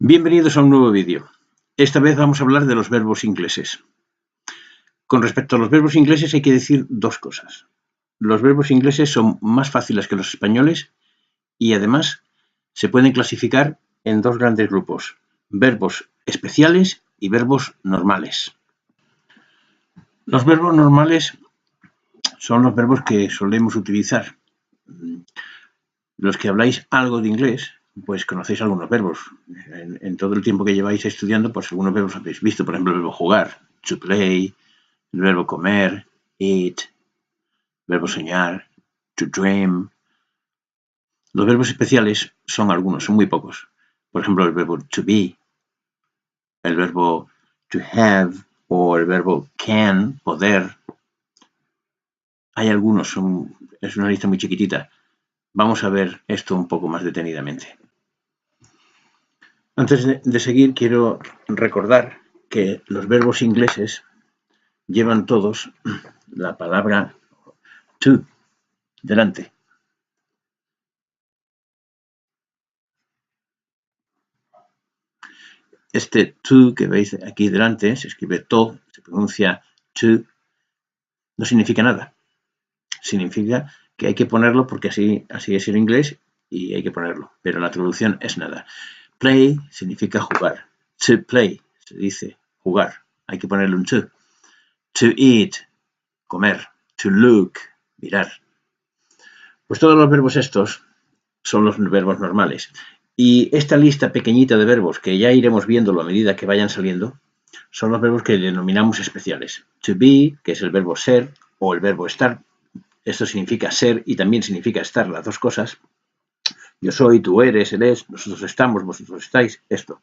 Bienvenidos a un nuevo vídeo. Esta vez vamos a hablar de los verbos ingleses. Con respecto a los verbos ingleses hay que decir dos cosas. Los verbos ingleses son más fáciles que los españoles y además se pueden clasificar en dos grandes grupos: verbos especiales y verbos normales. Los verbos normales son los verbos que solemos utilizar. Los que habláis algo de inglés, pues conocéis algunos verbos. En todo el tiempo que lleváis estudiando, pues algunos verbos habéis visto. Por ejemplo, el verbo jugar, to play, el verbo comer, eat, el verbo soñar, to dream. Los verbos especiales son algunos, son muy pocos. Por ejemplo, el verbo to be, el verbo to have o el verbo can, poder. Hay algunos, es una lista muy chiquitita. Vamos a ver esto un poco más detenidamente. Antes de seguir, quiero recordar que los verbos ingleses llevan todos la palabra to delante. Este to que veis aquí delante se escribe to, se pronuncia to, no significa nada. Significa que hay que ponerlo porque así es el inglés y hay que ponerlo, pero la traducción es nada. Play significa jugar. To play se dice jugar, hay que ponerle un to. To eat, comer. To look, mirar. Pues todos los verbos estos son los verbos normales. Y esta lista pequeñita de verbos, que ya iremos viéndolo a medida que vayan saliendo, son los verbos que denominamos especiales. To be, que es el verbo ser, o el verbo estar. Esto significa ser y también significa estar, las dos cosas. Yo soy, tú eres, él es, nosotros estamos, vosotros estáis, esto.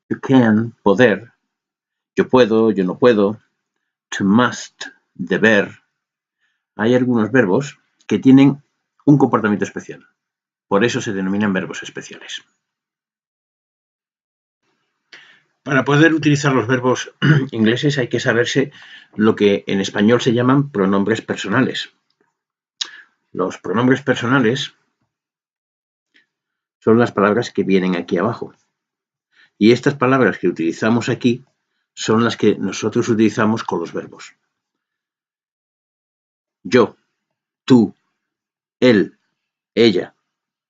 To can, poder. Yo puedo, yo no puedo. To must, deber. Hay algunos verbos que tienen un comportamiento especial. Por eso se denominan verbos especiales. Para poder utilizar los verbos ingleses hay que saberse lo que en español se llaman pronombres personales. Los pronombres personales son las palabras que vienen aquí abajo. Y estas palabras que utilizamos aquí son las que nosotros utilizamos con los verbos. Yo, tú, él, ella,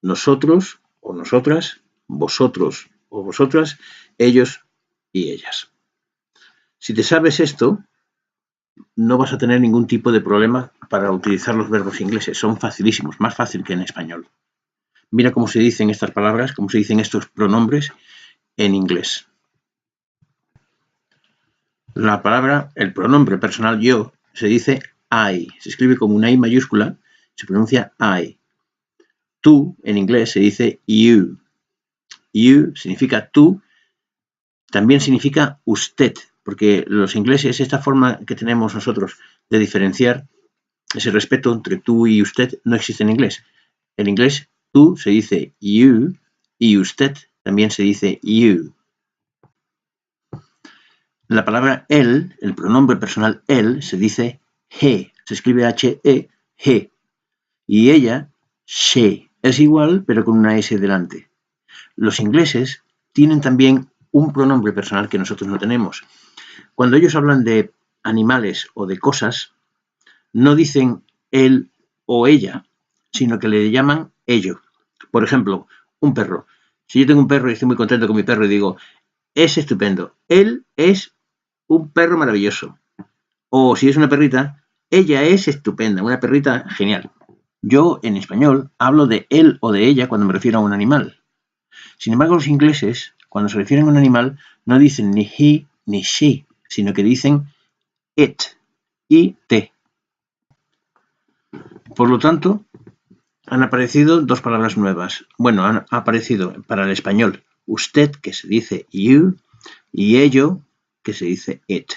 nosotros o nosotras, vosotros o vosotras, ellos y ellas. Si te sabes esto, no vas a tener ningún tipo de problema para utilizar los verbos ingleses. Son facilísimos, más fácil que en español. Mira cómo se dicen estas palabras, cómo se dicen estos pronombres en inglés. La palabra, el pronombre personal yo, se dice I. Se escribe como una I mayúscula, se pronuncia I. Tú, en inglés, se dice you. You significa tú, también significa usted, porque los ingleses, esta forma que tenemos nosotros de diferenciar, ese respeto entre tú y usted, no existe en inglés. En inglés, tú se dice you y usted también se dice you. La palabra él, el pronombre personal él, se dice he, se escribe H-E, he. Y ella, she. Es igual, pero con una S delante. Los ingleses tienen también un pronombre personal que nosotros no tenemos. Cuando ellos hablan de animales o de cosas, no dicen él o ella, sino que le llaman ello. Por ejemplo, un perro. Si yo tengo un perro y estoy muy contento con mi perro y digo, es estupendo, él es un perro maravilloso. O si es una perrita, ella es estupenda, una perrita genial. Yo, en español, hablo de él o de ella cuando me refiero a un animal. Sin embargo, los ingleses, cuando se refieren a un animal, no dicen ni he ni she, sino que dicen it, it. Por lo tanto, han aparecido dos palabras nuevas. Bueno, han aparecido para el español usted, que se dice you, y ello, que se dice it.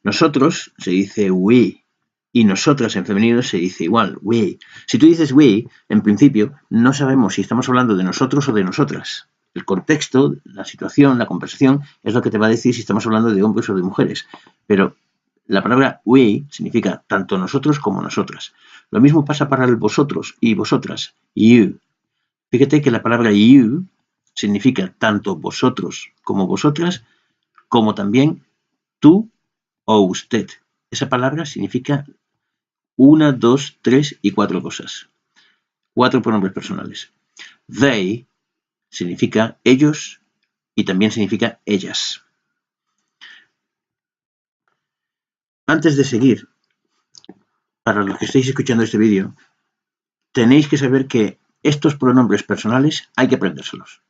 Nosotros se dice we, y nosotras en femenino se dice igual, we. Si tú dices we, en principio, no sabemos si estamos hablando de nosotros o de nosotras. El contexto, la situación, la conversación, es lo que te va a decir si estamos hablando de hombres o de mujeres. Pero la palabra we significa tanto nosotros como nosotras. Lo mismo pasa para el vosotros y vosotras, you. Fíjate que la palabra you significa tanto vosotros como vosotras, como también tú o usted. Esa palabra significa 1, 2, 3 y 4 cosas. 4 pronombres personales. They significa ellos y también significa ellas. Antes de seguir, para los que estéis escuchando este vídeo, tenéis que saber que estos pronombres personales hay que aprendérselos.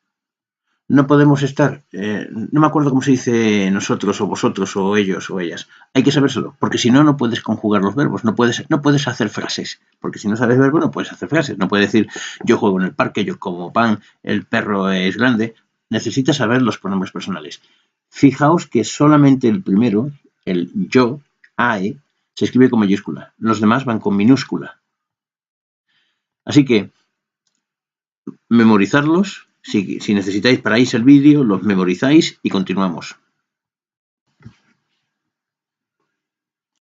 No podemos estar, no me acuerdo cómo se dice nosotros o vosotros o ellos o ellas. Hay que sabérselo, porque si no, no puedes conjugar los verbos, no puedes hacer frases, porque si no sabes verbo no puedes hacer frases. No puedes decir yo juego en el parque, yo como pan, el perro es grande. Necesitas saber los pronombres personales. Fijaos que solamente el primero, el yo, I, se escribe con mayúscula. Los demás van con minúscula. Así que memorizarlos. Si necesitáis paráis el vídeo, los memorizáis y continuamos.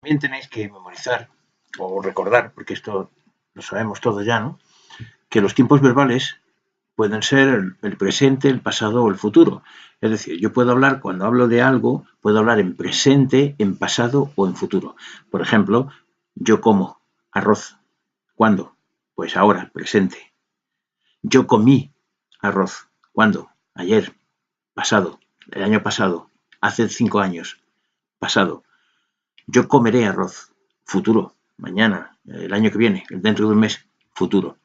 También tenéis que memorizar o recordar, porque esto lo sabemos todos ya, ¿no? Que los tiempos verbales pueden ser el presente, el pasado o el futuro. Es decir, yo puedo hablar, cuando hablo de algo, puedo hablar en presente, en pasado o en futuro. Por ejemplo, yo como arroz. ¿Cuándo? Pues ahora, presente. Yo comí arroz. ¿Cuándo? Ayer, pasado, el año pasado, hace 5 años, pasado. Yo comeré arroz, futuro, mañana, el año que viene, dentro de un mes, futuro.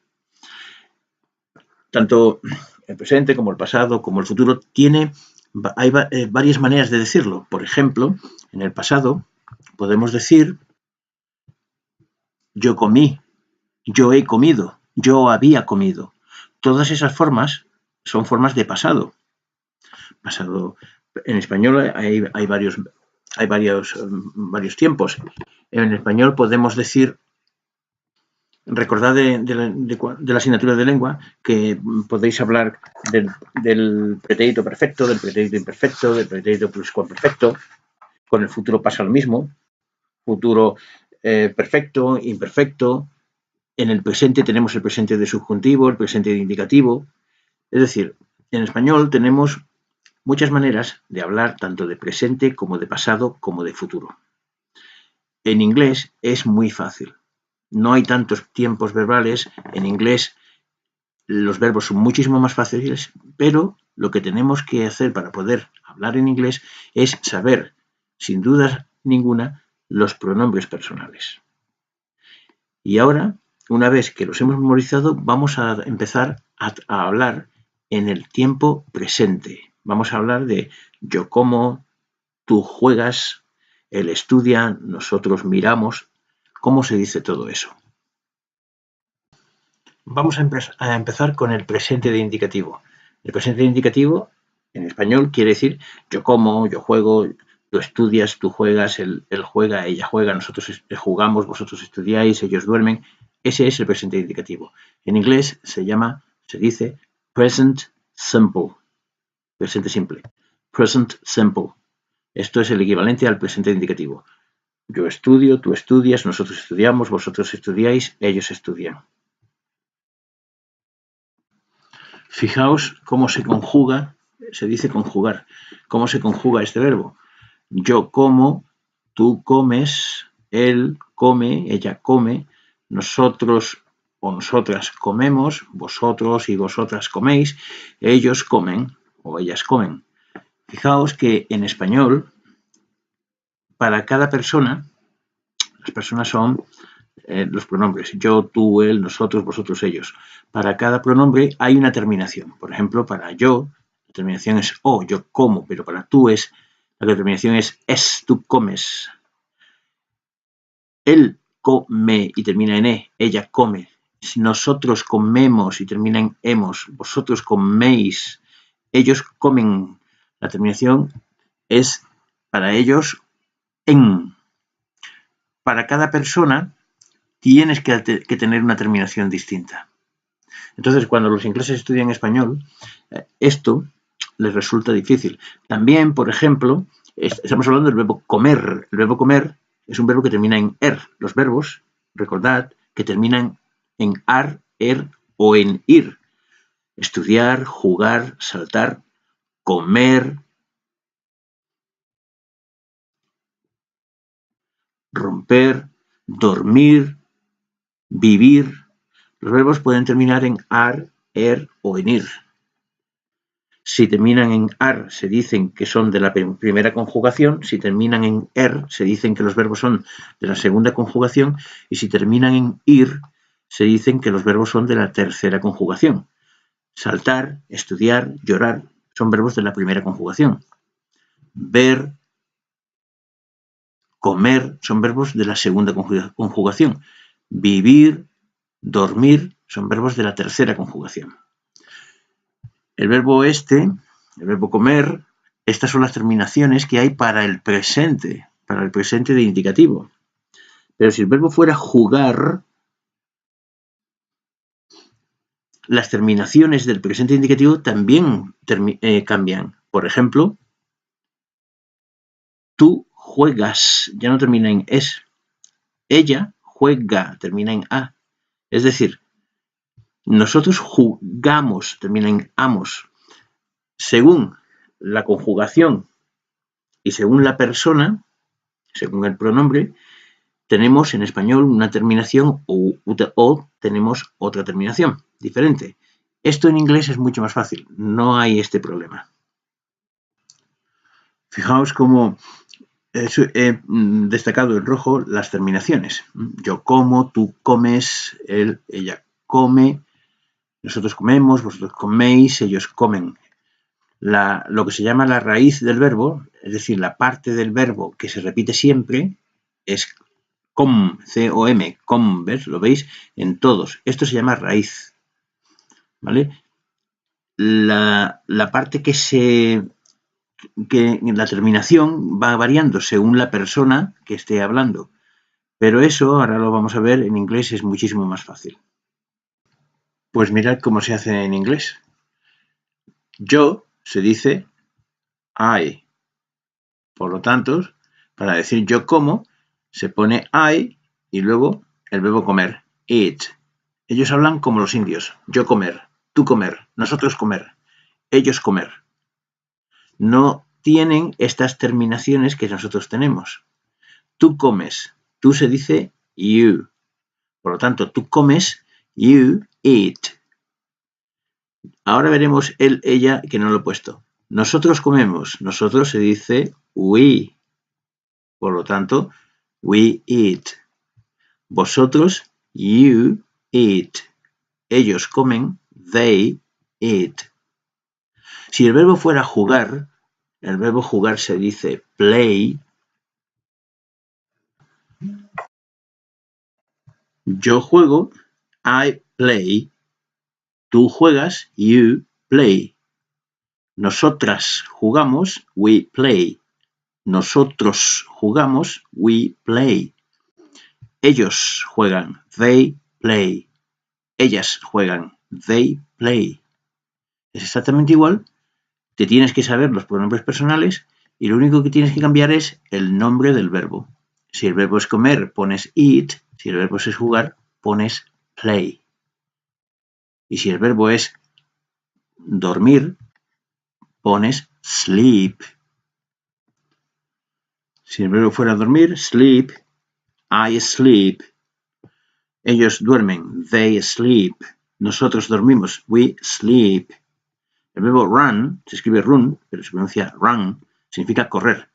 Tanto el presente como el pasado como el futuro hay varias maneras de decirlo. Por ejemplo, en el pasado podemos decir yo comí, yo he comido, yo había comido. Todas esas formas son formas de pasado. En español hay varios tiempos. En español podemos decir, recordad de la asignatura de lengua que podéis hablar del pretérito perfecto, del pretérito imperfecto, del pretérito pluscuamperfecto. Con el futuro pasa lo mismo. Futuro perfecto, imperfecto. En el presente tenemos el presente de subjuntivo, el presente de indicativo. Es decir, en español tenemos muchas maneras de hablar tanto de presente como de pasado como de futuro. En inglés es muy fácil. No hay tantos tiempos verbales. En inglés los verbos son muchísimo más fáciles, pero lo que tenemos que hacer para poder hablar en inglés es saber, sin duda ninguna, los pronombres personales. Y ahora, una vez que los hemos memorizado, vamos a empezar a hablar en el tiempo presente. Vamos a hablar de yo como, tú juegas, él estudia, nosotros miramos. ¿Cómo se dice todo eso? Vamos a empezar con el presente de indicativo. El presente de indicativo, en español, quiere decir yo como, yo juego, tú estudias, tú juegas, él juega, ella juega, nosotros jugamos, vosotros estudiáis, ellos duermen. Ese es el presente de indicativo. En inglés se dice present simple, presente simple. Present simple. Esto es el equivalente al presente de indicativo. Yo estudio, tú estudias, nosotros estudiamos, vosotros estudiáis, ellos estudian. Fijaos cómo se conjuga, se dice conjugar, cómo se conjuga este verbo. Yo como, tú comes, él come, ella come, nosotros o nosotras comemos, vosotros y vosotras coméis, ellos comen o ellas comen. Fijaos que en español, para cada persona, las personas son los pronombres, yo, tú, él, nosotros, vosotros, ellos. Para cada pronombre hay una terminación. Por ejemplo, para yo, la terminación es o, yo como, pero para tú la terminación es, tú comes. Él come y termina en ella come. Nosotros comemos y termina en hemos. Vosotros coméis, ellos comen. La terminación es para ellos en. Para cada persona tienes que tener una terminación distinta. Entonces, cuando los ingleses estudian español, esto les resulta difícil. También, por ejemplo, estamos hablando del verbo comer. El verbo comer es un verbo que termina en er. Los verbos, recordad, que terminan en ar, er o en ir. estudiar, jugar, saltar, comer, romper, dormir, vivir. Los verbos pueden terminar en ar, er o en ir. Si terminan en ar, se dicen que son de la primera conjugación. Si terminan en er, se dicen que los verbos son de la segunda conjugación. Y si terminan en ir, se dicen que los verbos son de la tercera conjugación. Saltar, estudiar, llorar, son verbos de la primera conjugación. Ver, comer, son verbos de la segunda conjugación. Vivir, dormir, son verbos de la tercera conjugación. El verbo el verbo comer, estas son las terminaciones que hay para el presente de indicativo. Pero si el verbo fuera jugar, las terminaciones del presente indicativo también cambian. Por ejemplo, tú juegas, ya no termina en es. Ella juega, termina en a. Es decir, nosotros jugamos, termina en amos. Según la conjugación y según la persona, según el pronombre, tenemos en español una terminación o tenemos otra terminación diferente. Esto en inglés es mucho más fácil, no hay este problema. Fijaos cómo he destacado en rojo las terminaciones. Yo como, tú comes, ella come, nosotros comemos, vosotros coméis, ellos comen. Lo que se llama la raíz del verbo, es decir, la parte del verbo que se repite siempre, es com, C-O-M, com, ¿ves? Lo veis en todos. Esto se llama raíz, ¿vale? La parte que la terminación va variando según la persona que esté hablando, pero eso, ahora lo vamos a ver, en inglés es muchísimo más fácil. Pues mirad cómo se hace en inglés. Yo se dice I. Por lo tanto, para decir yo como, se pone I y luego el verbo comer, eat. Ellos hablan como los indios, yo comer, tú comer, nosotros comer, ellos comer. No tienen estas terminaciones que nosotros tenemos. Tú comes, tú se dice you. Por lo tanto, tú comes, you eat. Ahora veremos él, ella, que no lo he puesto. Nosotros comemos, nosotros se dice we. Por lo tanto, we eat. Vosotros, you eat. Ellos comen, they eat. Si el verbo fuera jugar, el verbo jugar se dice play. Yo juego, I play. Tú juegas, you play. Nosotras jugamos, we play. Nosotros jugamos, we play. Ellos juegan, they play. Ellas juegan, they play. Es exactamente igual. Te tienes que saber los pronombres personales y lo único que tienes que cambiar es el nombre del verbo. Si el verbo es comer, pones eat. Si el verbo es jugar, pones play. Y si el verbo es dormir, pones sleep. Si el verbo fuera dormir, sleep, I sleep. Ellos duermen, they sleep. Nosotros dormimos, we sleep. El verbo run, se escribe run, pero se pronuncia run, significa correr.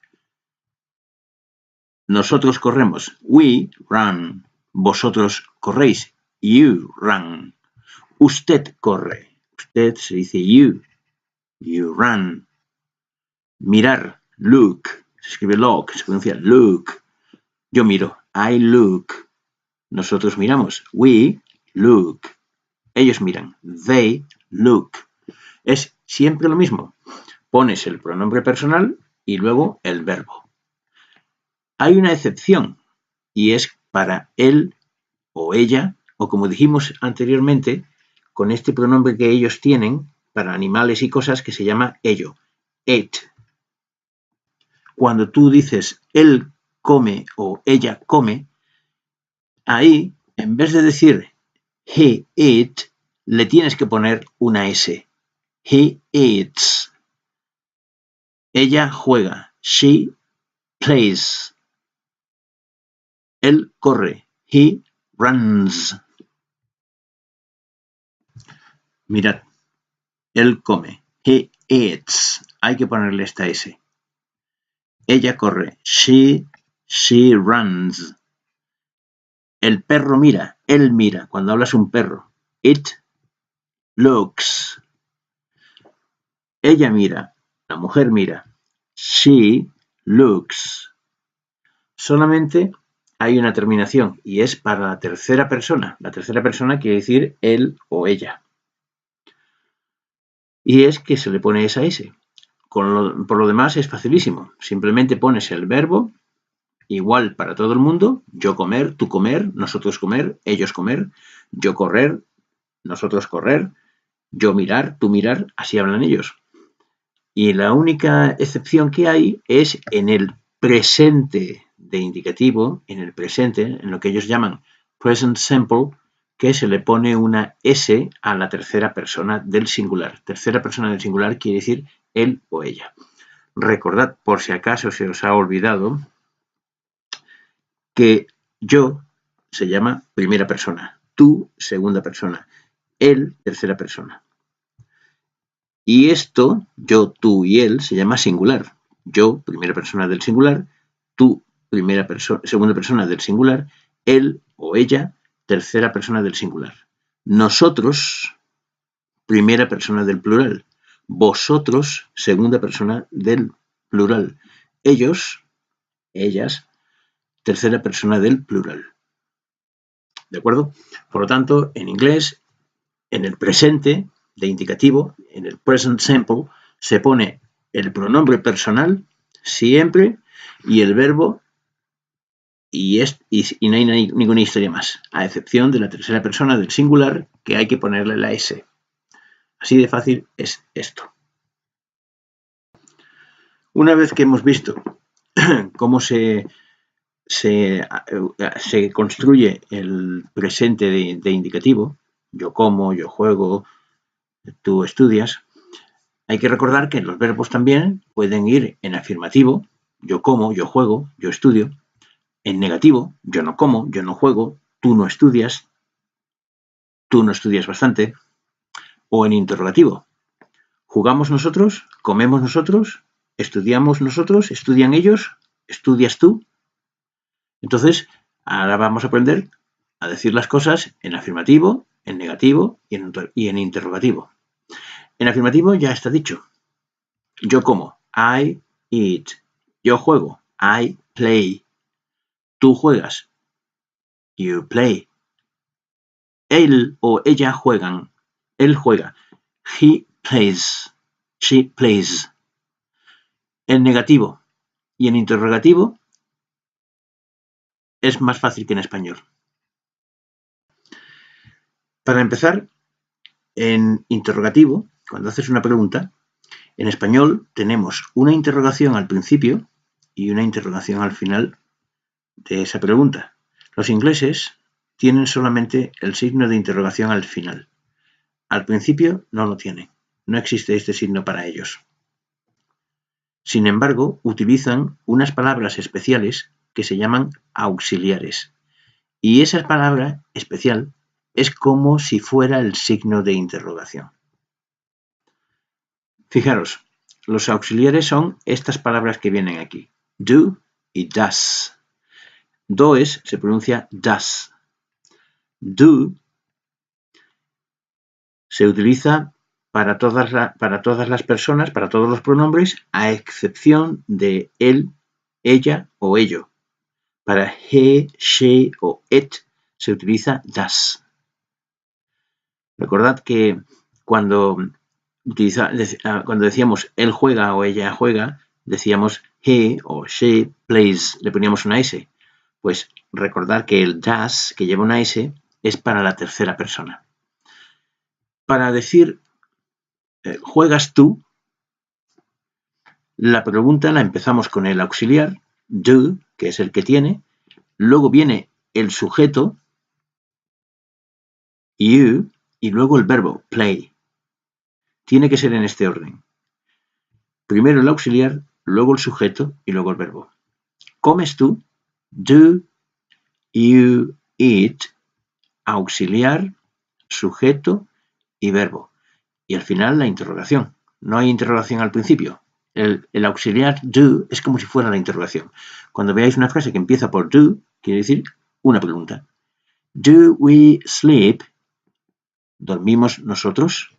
Nosotros corremos, we run. Vosotros corréis, you run. Usted corre, usted se dice you run. Mirar, look, se escribe look, se pronuncia look. Yo miro, I look. Nosotros miramos, we look. Ellos miran, they look. Es siempre lo mismo. Pones el pronombre personal y luego el verbo. Hay una excepción y es para él o ella, o como dijimos anteriormente, con este pronombre que ellos tienen para animales y cosas que se llama ello, it. Cuando tú dices él come o ella come, ahí, en vez de decir he eat, le tienes que poner una S. He eats. Ella juega. She plays. Él corre. He runs. Mirad. Él come. He eats. Hay que ponerle esta S. Ella corre. She runs. El perro mira. Él mira. Cuando hablas un perro. It looks. Ella mira. La mujer mira. She looks. Solamente hay una terminación y es para la tercera persona. La tercera persona quiere decir él o ella. Y es que se le pone esa S. Por lo demás es facilísimo. Simplemente pones el verbo igual para todo el mundo. Yo comer, tú comer, nosotros comer, ellos comer, yo correr, nosotros correr, yo mirar, tú mirar, así hablan ellos. Y la única excepción que hay es en el presente de indicativo, en el presente, en lo que ellos llaman present simple, que se le pone una S a la tercera persona del singular. Tercera persona del singular quiere decir él o ella. Recordad, por si acaso se os ha olvidado, que yo se llama primera persona, tú segunda persona, él tercera persona. Y esto, yo, tú y él, se llama singular. Yo, primera persona del singular, tú, segunda persona del singular, él o ella, tercera persona del singular. Nosotros, primera persona del plural. Vosotros, segunda persona del plural. Ellos, ellas, tercera persona del plural. ¿De acuerdo? Por lo tanto, en inglés, en el presente de indicativo, en el present simple, se pone el pronombre personal siempre y el verbo y no hay ninguna historia más, a excepción de la tercera persona del singular que hay que ponerle la S. Así de fácil es esto. Una vez que hemos visto cómo se construye el presente de indicativo, yo como, yo juego, tú estudias, hay que recordar que los verbos también pueden ir en afirmativo, yo como, yo juego, yo estudio, en negativo, yo no como, yo no juego, tú no estudias bastante, o en interrogativo, jugamos nosotros, comemos nosotros, estudiamos nosotros, estudian ellos, estudias tú. Entonces, ahora vamos a aprender a decir las cosas en afirmativo, en negativo y en interrogativo. En afirmativo ya está dicho. Yo como, I eat. Yo juego, I play. Tú juegas, you play. Él o ella juegan, él juega, he plays, she plays. En negativo y en interrogativo es más fácil que en español. Para empezar, en interrogativo, cuando haces una pregunta, en español tenemos una interrogación al principio y una interrogación al final de esa pregunta. Los ingleses tienen solamente el signo de interrogación al final. Al principio no lo tienen. No existe este signo para ellos. Sin embargo, utilizan unas palabras especiales que se llaman auxiliares. Y esa palabra especial es como si fuera el signo de interrogación. Fijaros, los auxiliares son estas palabras que vienen aquí. Do y does. Does se pronuncia does. Do se utiliza para todas las personas, para todos los pronombres, a excepción de él, ella o ello. Para he, she o it se utiliza does. Recordad que cuando decíamos él juega o ella juega, decíamos he o she plays, le poníamos una S. Pues recordad que el does, que lleva una S, es para la tercera persona. Para decir ¿juegas tú? La pregunta la empezamos con el auxiliar, do, que es el que tiene, luego viene el sujeto, you, y luego el verbo, play. Tiene que ser en este orden. Primero el auxiliar, luego el sujeto y luego el verbo. ¿Comes tú? Do you eat? Auxiliar, sujeto y verbo. Y al final la interrogación. No hay interrogación al principio. El auxiliar do es como si fuera la interrogación. Cuando veáis una frase que empieza por do, quiere decir una pregunta. Do we sleep? ¿Dormimos nosotros?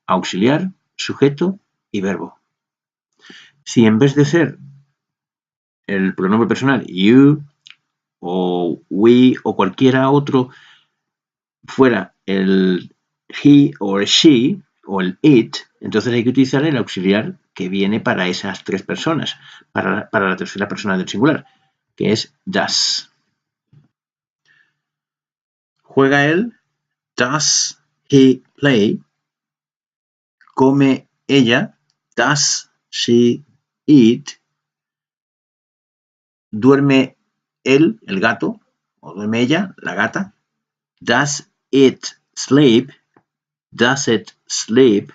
Auxiliar, sujeto y verbo. Si en vez de ser el pronombre personal you o we o cualquiera otro fuera el he o el she o el it, entonces hay que utilizar el auxiliar que viene para esas tres personas, para la tercera persona del singular, que es does. ¿Juega él? Does he play? ¿Come ella? Does she eat? ¿Duerme él, el gato? ¿O duerme ella, la gata? Does it sleep? Does it sleep?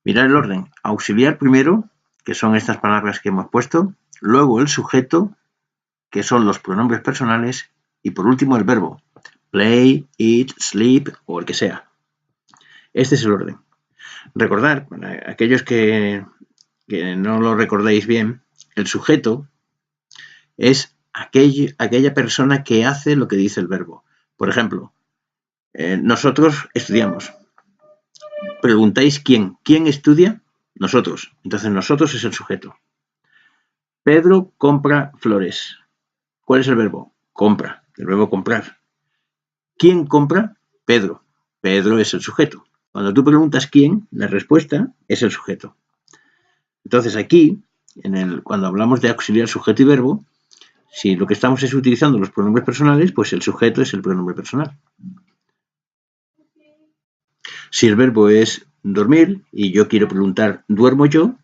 Mirad el orden. Auxiliar primero, que son estas palabras que hemos puesto. Luego el sujeto, que son los pronombres personales. Y por último el verbo. Play, eat, sleep o el que sea. Este es el orden. Recordar, para aquellos que no lo recordéis bien, el sujeto es aquella persona que hace lo que dice el verbo. Por ejemplo, nosotros estudiamos. Preguntáis quién. ¿Quién estudia? Nosotros. Entonces nosotros es el sujeto. Pedro compra flores. ¿Cuál es el verbo? Compra. El verbo comprar. ¿Quién compra? Pedro. Pedro es el sujeto. Cuando tú preguntas quién, la respuesta es el sujeto. Entonces aquí, cuando hablamos de auxiliar, sujeto y verbo, si lo que estamos es utilizando los pronombres personales, pues el sujeto es el pronombre personal. Si el verbo es dormir y yo quiero preguntar ¿duermo yo?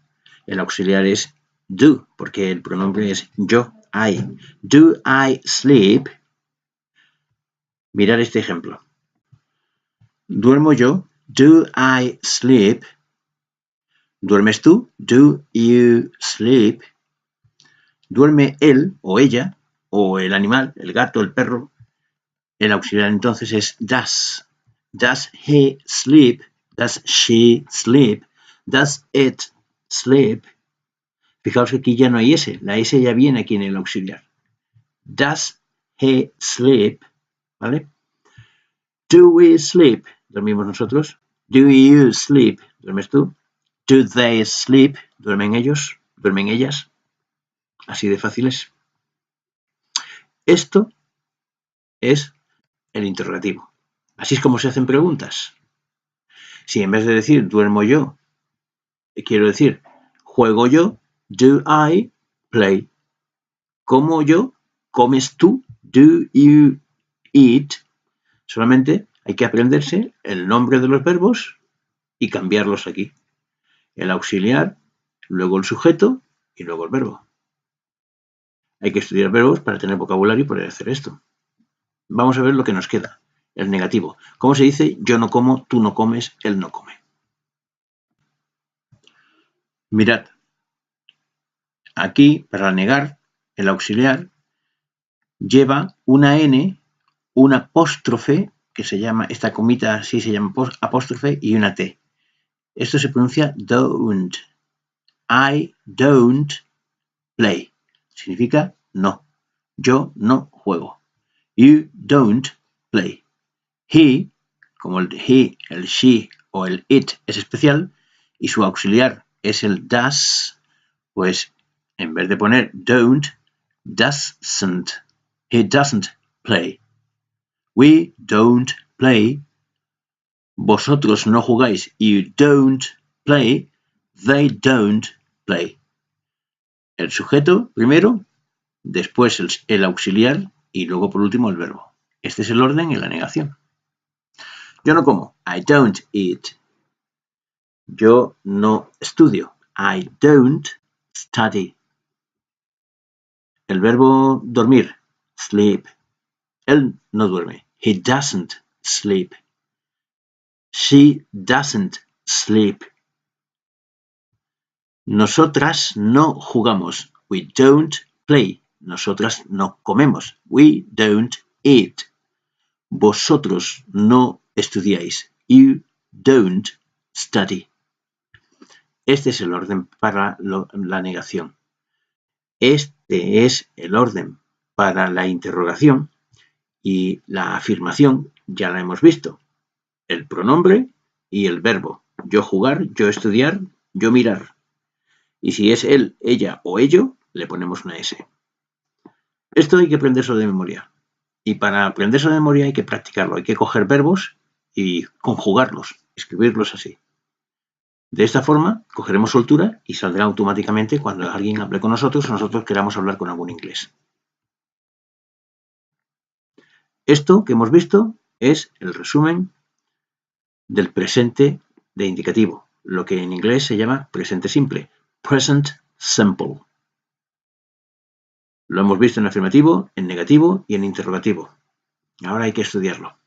El auxiliar es do, porque el pronombre es yo, I. Do I sleep? Mirad este ejemplo. ¿Duermo yo? Do I sleep? ¿Duermes tú? Do you sleep? ¿Duerme él o ella o el animal, el gato, el perro? El auxiliar entonces es does. Does he sleep? Does she sleep? Does it sleep? Fijaos que aquí ya no hay S. La S ya viene aquí en el auxiliar. Does he sleep? ¿Vale? Do we sleep? ¿Dormimos nosotros? Do you sleep? ¿Duermes tú? Do they sleep? ¿Duermen ellos? ¿Duermen ellas? Así de fácil es. Esto es el interrogativo. Así es como se hacen preguntas. Si en vez de decir duermo yo, quiero decir juego yo, do I play? ¿Como yo? ¿Comes tú? Do you eat? Solamente hay que aprenderse el nombre de los verbos y cambiarlos aquí. El auxiliar, luego el sujeto y luego el verbo. Hay que estudiar verbos para tener vocabulario y poder hacer esto. Vamos a ver lo que nos queda. El negativo. ¿Cómo se dice? Yo no como, tú no comes, él no come. Mirad. Aquí, para negar, el auxiliar lleva una N, un apóstrofe, que se llama, esta comita así se llama apóstrofe, y una T. Esto se pronuncia don't. I don't play. Significa no. Yo no juego. You don't play. He, como el he, el she o el it es especial y su auxiliar es el does, pues en vez de poner don't, doesn't. He doesn't play. We don't play. Vosotros no jugáis. You don't play. They don't play. El sujeto primero, después el auxiliar y luego por último el verbo. Este es el orden en la negación. Yo no como. I don't eat. Yo no estudio. I don't study. El verbo dormir. Sleep. Él no duerme. He doesn't sleep. She doesn't sleep. Nosotras no jugamos. We don't play. Nosotras no comemos. We don't eat. Vosotros no estudiáis. You don't study. Este es el orden para la negación. Este es el orden para la interrogación y la afirmación ya la hemos visto. El pronombre y el verbo. Yo jugar, yo estudiar, yo mirar. Y si es él, ella o ello, le ponemos una S. Esto hay que aprenderlo de memoria. Y para aprenderlo de memoria hay que practicarlo. Hay que coger verbos y conjugarlos, escribirlos así. De esta forma, cogeremos soltura y saldrá automáticamente cuando alguien hable con nosotros o nosotros queramos hablar con algún inglés. Esto que hemos visto es el resumen del presente de indicativo, lo que en inglés se llama presente simple, present simple. Lo hemos visto en afirmativo, en negativo y en interrogativo. Ahora hay que estudiarlo.